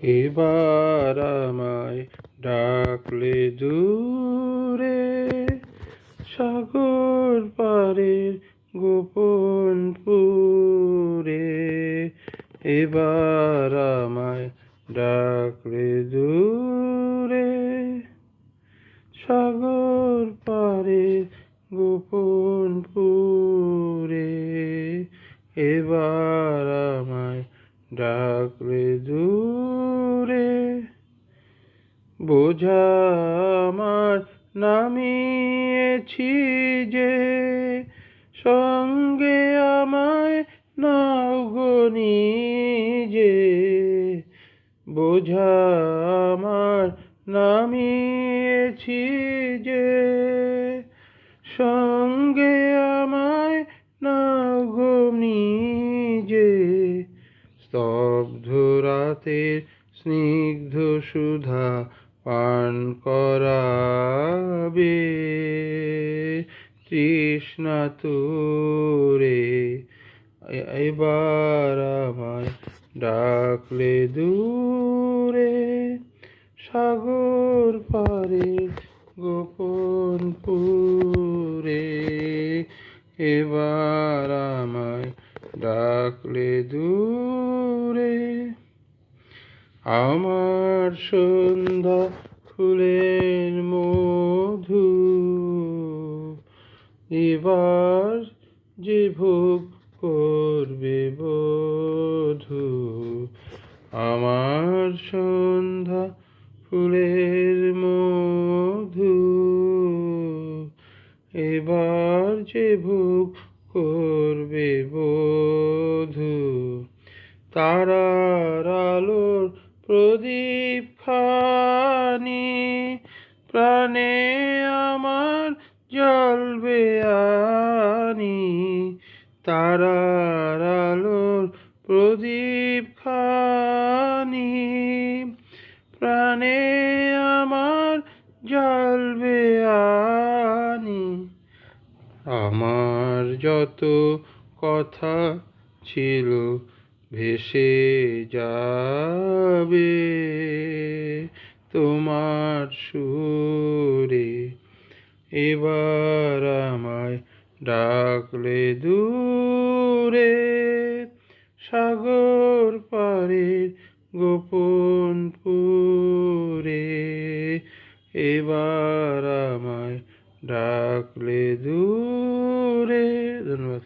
এবার আমায় ডাকলে দূরে, সাগর পারের গোপন পুরে। এবার আমায় ডাকলে দূরে, সাগর পারের গোপন পুরে। এবার আমায় ডাকলে দূরে, বোঝা আমার নামিয়েছি যে, সঙ্গে আমায় নাও গো নিজে। বোঝা আমার নামিয়েছি যে, সঙ্গে আমায় নাও গো নিজে। স্তব্ধ রাতের স্নিগ্ধ সুধা পান করাবে তৃষ্ণা তোরে। এবার আমায় ডাকলে দূরে, সাগর পারের গোপন পুরে। এবার আমায় ডাকলে দূরে, আমার সন্ধ্যা ফুলের মধু এবার যে ভোগ করবে বধূ। আমার সন্ধ্যা ফুলের মধু এবার যে ভোগ করবে বধূ। তারার আলোর প্রদীপ খানি প্রাণে আমার জ্বলবে আনি। তারার আলোর প্রদীপ খানি প্রাণে আমার জ্বলবে আনি। আমার যত কথা ছিল ভেসে যাবে তোমার সুরে। এবার আমায় ডাকলে দূরে, সাগর পারের গোপন পুরে। এবার আমায় ডাকলে দূরে। ধন্যবাদ।